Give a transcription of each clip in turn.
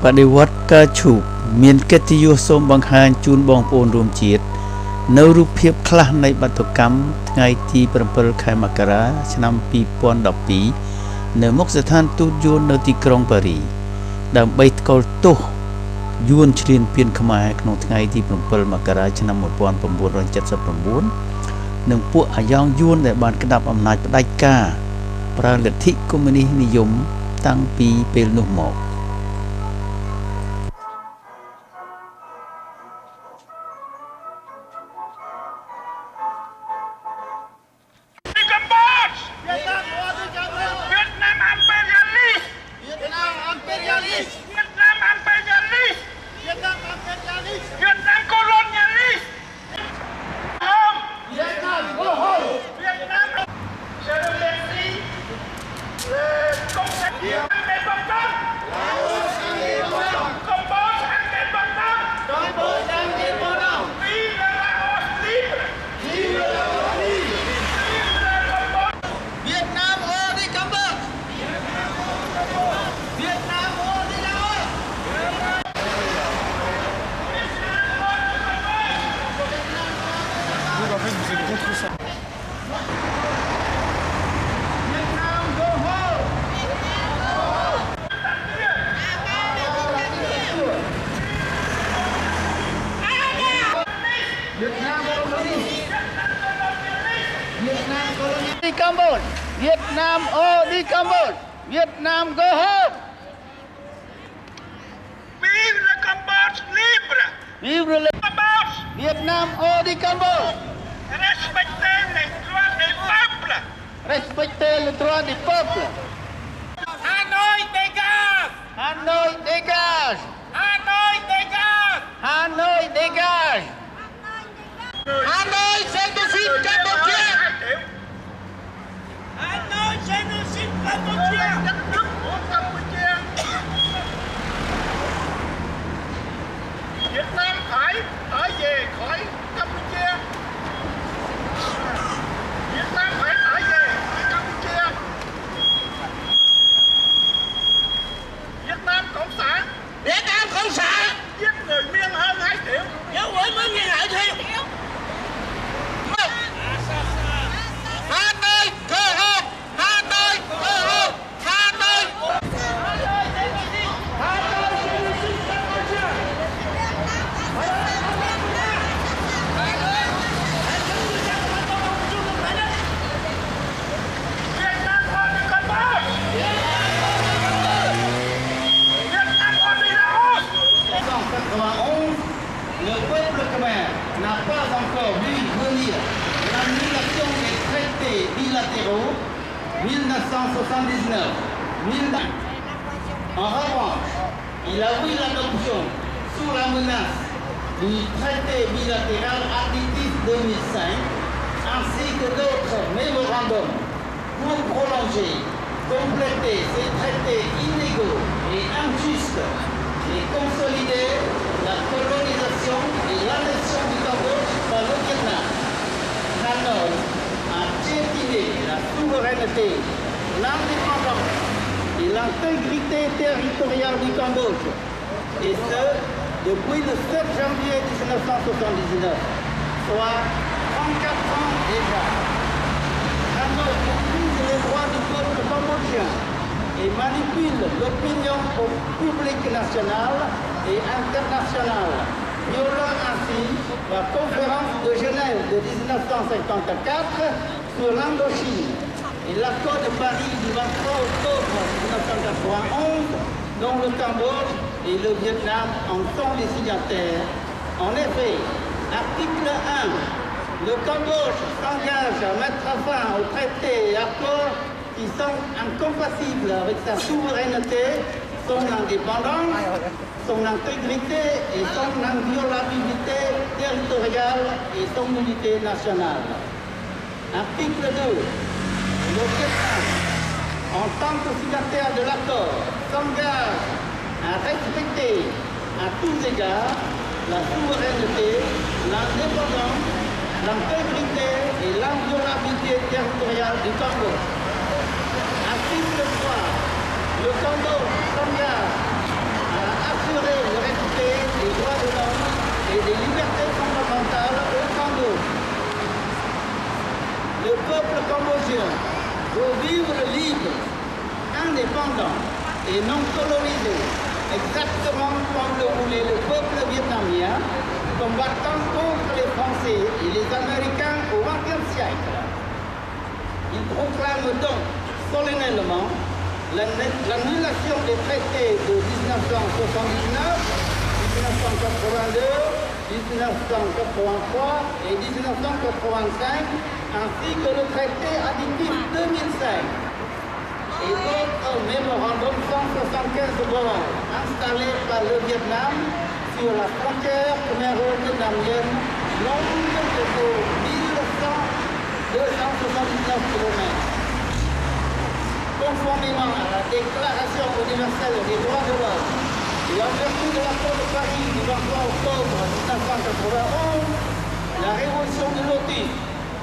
បដិវត្តកើឈូកមានកិត្តិយសសូមបង្ហាញជូនបងប្អូនរួមជាតិនៅរូបភាពខ្លះនៃបាតុកម្មថ្ងៃទី7ខែមករាឆ្នាំ2012នៅមុខស្ថានទូតយួននៅទីក្រុងប៉ារីដើម្បីថ្កោលទោសយួនឈ្លានពានខ្មែរក្នុងថ្ងៃទី7មករាឆ្នាំ1979និងពួកអាយ៉ងយួនដែលបានក្តាប់អំណាចផ្ដាច់ការប្រើលទ្ធិកុម្មុយនីសនិយមតាំងពីពេលនោះមកCambodia, Vietnam all the Cambodia, Vietnam go home. Vive le Cambodge libre! Vive le Cambodge! Vietnam all the Cambodia. Respectez les droits des peuples! Respectez le droit du peuple. Hanoï dégage! Hanoi dégage. Hanoï dégage! Hanoi dégage. Hanoï génocide cambodgien! Hanoï génocide cambodgien! Việt Nam phải trở về khỏi Campuchia. Việt Nam phải trở về khỏi Campuchia. Việt Nam Cộng sản. Việt Nam Cộng sản Giết người miên hơn 2 triệu. giáo quỷ mới nghe lại thêm Hà Nội cơ hội Hà Nội cơ hội Hà Nội Việt Nam on the Cambodge. Việt Nam on the Laos. 1991, le peuple khmer n'a pas encore vu venir l'annulation des traités bilatéraux 1979. En revanche, il a vu l'adoption sous la menace du traité bilatéral additif 2005 ainsi que d'autres mémorandums pour prolonger, compléter ces traités illégaux et injustes et consolider la colonisation et l'annexion du Cambodge par le Vietnam. Hanoi a piétiné la souveraineté, l'indépendance et l'intégrité territoriale du Cambodge, et ce, depuis le 7 janvier 1979, soit 34 ans déjà. Hanoi méprise les droits du peuple cambodgien et manipule l'opinion publique nationale et internationale, violant ainsi la conférence de Genève de 1954 sur l'Indochine et l'accord de Paris du 23 octobre 1991 dont le Cambodge et le Vietnam en sont les signataires. En effet, article 1, le Cambodge s'engage à mettre fin aux traités et accords qui sont incompatibles avec sa souveraineté, son indépendance, son intégrité et son inviolabilité territoriale et son unité nationale. Article 2. Le Vietnam, en tant que signataire de l'accord, s'engage à respecter à tous égards la souveraineté, l'indépendance, l'intégrité et l'inviolabilité territoriale du Cambodge. Article 3. Le Cambodge s'engage à et non colonisée, exactement comme le voulait le peuple vietnamien, combattant contre les Français et les Américains au XXe siècle. Il proclame donc solennellement l'annulation des traités de 1979, 1982, 1983 et 1985, ainsi que le traité additif 2005 et d'autres mémorandums 175 bords installés par le Vietnam sur la frontière khmer-vietnamienne longue de 1279 km. Conformément à la Déclaration universelle des droits de l'homme et en vertu de l'accord de Paris du 23 octobre 1991, la révolution de Lotus,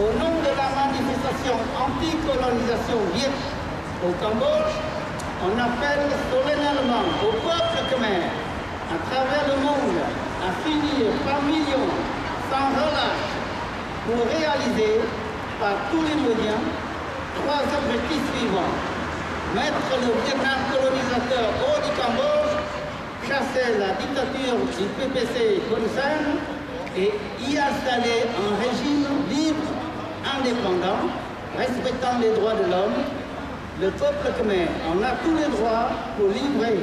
au nom de la manifestation anti-colonisation viet au Cambodge, on appelle solennellement au peuple khmer, à travers le monde, à finir par millions, sans relâche, pour réaliser par tous les moyens 3 objectifs suivants. Mettre le Vietnam colonisateur hors du Cambodge, chasser la dictature du PPC Hun Sen et y installer un régime libre, indépendant, respectant les droits de l'homme. Le peuple khmer en a tous les droits pour livrer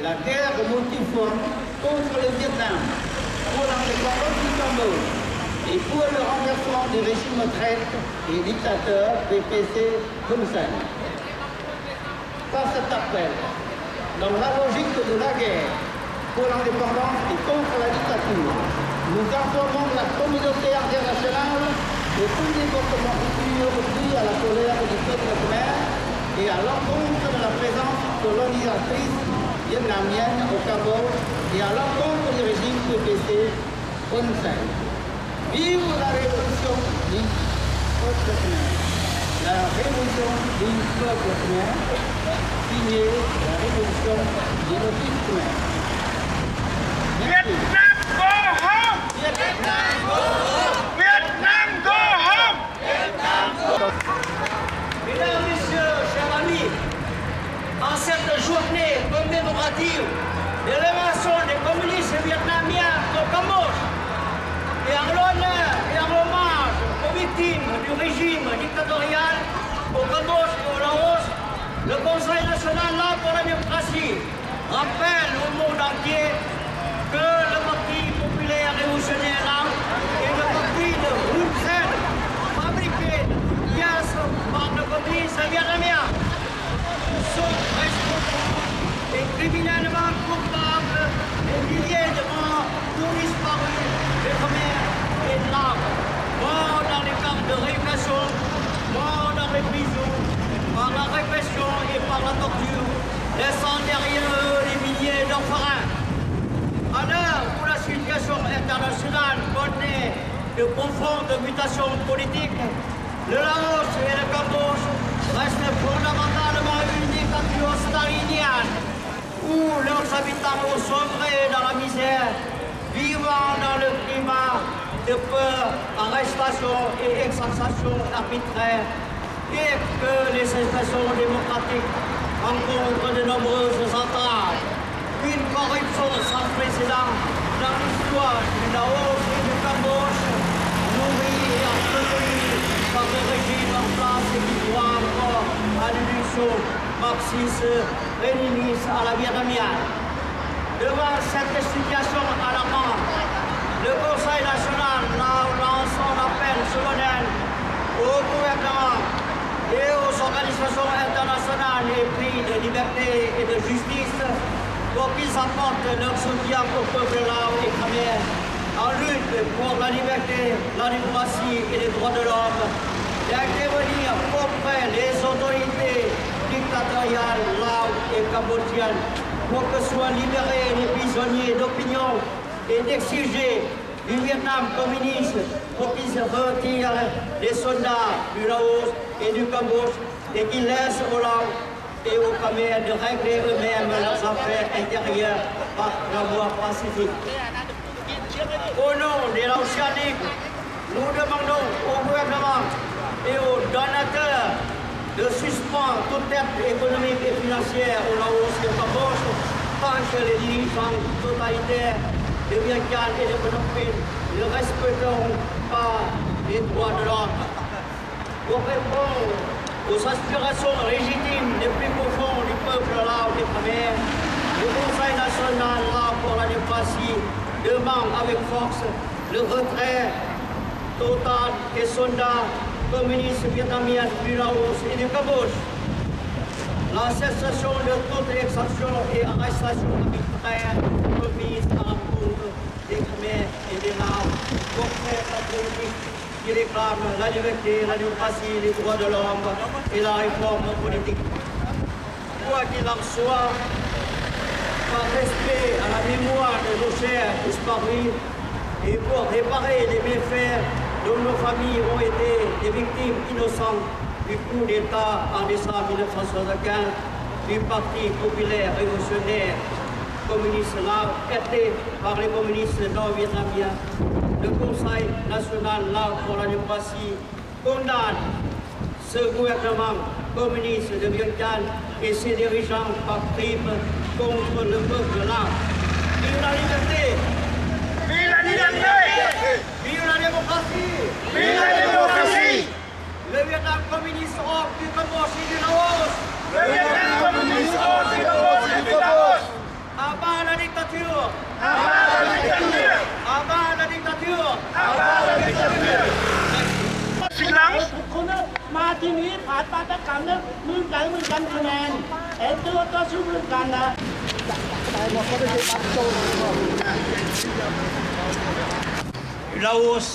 la guerre multiforme contre le Vietnam, pour l'indépendance du Cambodge et pour le renversement du régime traître et dictateur PPC Hun Sen. Par cet appel, dans la logique de la guerre pour l'indépendance et contre la dictature, nous informons la communauté internationale de tous les comportements futurs dus à la colère du peuple khmer et à l'encontre de la présence colonisatrice vietnamienne au Cambodge et à l'encontre du régime PPC Hun Sen. Vive la révolution du peuple khmer! La révolution du peuple khmer, signée la révolution du peuple khmer. Vietnam go home! Vietnam go home! Vietnam go home! Mesdames, Messieurs, chers amis, en cette journée commémorative de l'élévation des communistes vietnamiens au Cambodge, et en l'honneur et en hommage aux victimes du régime dictatorial au Cambodge et au Laos, le Conseil national pour la démocratie rappelle au monde entier que le Parti populaire révolutionnaire est le parti de Hun Sen, fabriqué par le communisme vietnamien, sont responsables et criminellement coupables des milliers de morts tout disparus des Khmer et de l'Arbre, morts dans les camps de rééducation, morts dans les prisons, par la répression et par la torture, laissant derrière eux des milliers d'orphelins. À l'heure où la situation internationale connaît de profondes mutations politiques, le Laos et le Cambodge restent fondamentalement une dictature stalinienne où leurs habitants ont sombré dans la misère, vivant dans le climat de peur, arrestation et exaltation arbitraire, et que les expressions démocratiques rencontrent de nombreuses entraves. Une corruption sans précédent dans l'histoire du Laos et du Cambodge, nourrie et entretenue par le régime en place et qui croit encore à l'illusion marxiste-léniniste à la vietnamienne. Devant cette situation alarmante, le Conseil national lance un appel solennel au gouvernement et aux organisations internationales et prix de liberté et de justice pour qu'ils apportent leur soutien au peuple lao et khmer en lutte pour la liberté, la démocratie et les droits de l'homme, et intervenir auprès des autorités dictatoriales lao et cambodgiennes pour que soient libérés les prisonniers d'opinion et d'exiger du Vietnam communiste pour qu'ils se retirent les soldats du Laos et du Cambodge et qu'ils laissent au Laos et aux Khmer de régler eux-mêmes leurs affaires intérieures par la voie pacifique. Au nom des Laotiens libres, nous demandons au gouvernement et aux donateurs de suspendre toute aide économique et financière au Laos et au Cambodge tant que les dirigeants totalitaires de Vientiane et de Phnom Penh ne respecteront pas les droits de l'homme. Pour répondre aux aspirations légitimes les plus profondes du peuple lao et Khmer, le Conseil national lao pour la démocratie demande avec force le retrait total des soldats communistes vietnamiens du Laos et du Cambodge, la cessation de toutes les exactions et arrestations arbitraires commises à l'encontre des Khmer et des Laos pour faire la politique qui réclame la liberté, la démocratie, les droits de l'homme et la réforme politique. Quoi qu'il en soit, par respect à la mémoire de nos chers disparus et pour réparer les méfaits dont nos familles ont été des victimes innocentes du coup d'État en décembre 1975 du Parti populaire révolutionnaire communiste lao, aidé par les communistes nord-vietnamiens, le Conseil national lao pour la démocratie condamne ce gouvernement communiste de Vientiane et ses dirigeants par crime contre le peuple lao. Vive la liberté! Vive la liberté! Vive la démocratie! Vive la démocratie! Le Vietnam communiste hors du Cambodge et du Laos! Le Vietnam communiste hors du Cambodge et du Laos! À bas la dictature! À bas la dictature! À bas la dictature! À bas la dictature! Silence! คนมาที่นี้ผ่านปาตกรรมเนี่ยมือกันคะแนนเอ็นตัวต่อสู้มือกันนะ Laos,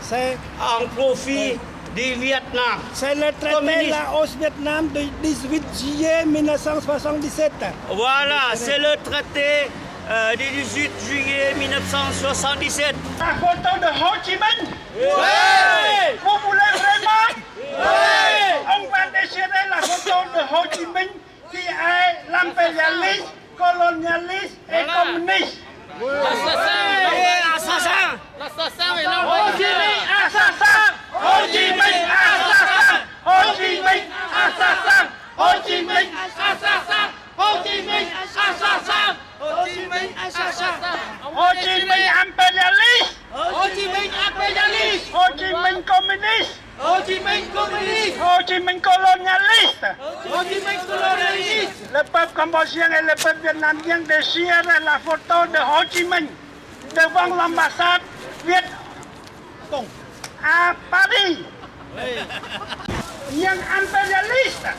c'est en profit du Vietnam. le traité Laos-Vietnam du 18 juillet 1977. Voilà, c'est le traité du 18 juillet 1977. La photo de Ho Chi Minh? Oui! Vous voulez vraiment? Oui! On va déchirer la photo de Ho Chi Minh qui est l'impérialiste, colonialiste et communiste. Assassin! Ho Chi Minh assassin! Ho Chi Minh assassin! Ho Chi Minh assassin! Ho Chi Minh assassin! Ho Chi Minh assassin! Ho Chi Minh impérialiste! Ho Chi Minh impérialiste! Ho Chi Minh communiste! Ho Chi Minh communiste! Ho Chi Minh colonialiste! Ho Chi Minh colonialiste! Le peuple cambodgien et le peuple vietnamien déchirent la photo de Ho Chi Minh devant l'ambassade Viet à Paris. Yang impérialiste.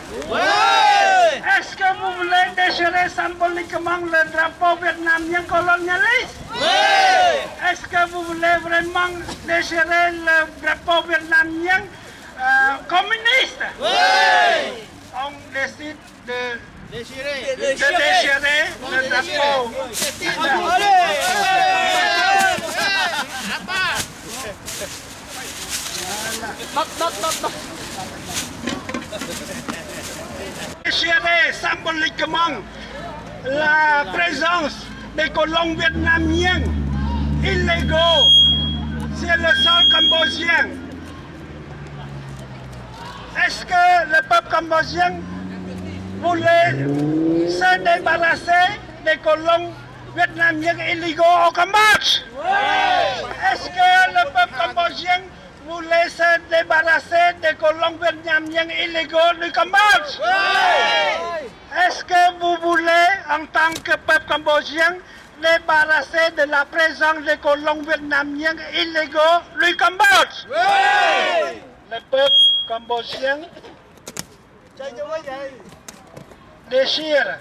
Est-ce que vous voulez déchirer symboliquement le drapeau vietnamien colonialiste? Est-ce que vous voulez vraiment déchirer le drapeau vietnamien communiste? On décide de déchirer le drapeau. Déchirer symboliquement la présence des colons vietnamiens illégaux sur le sol cambodgien. Est-ce que le peuple cambodgien voulait se débarrasser des colons vietnamiens illégaux au Cambodge? Est-ce que le peuple cambodgien voulait se débarrasser des colons vietnamiens illégaux du Cambodge? Est-ce que vous voulez, en tant que peuple cambodgien, débarrasser de la présence des colons vietnamiens illégaux du Cambodge? Le peuple cambodgien déchire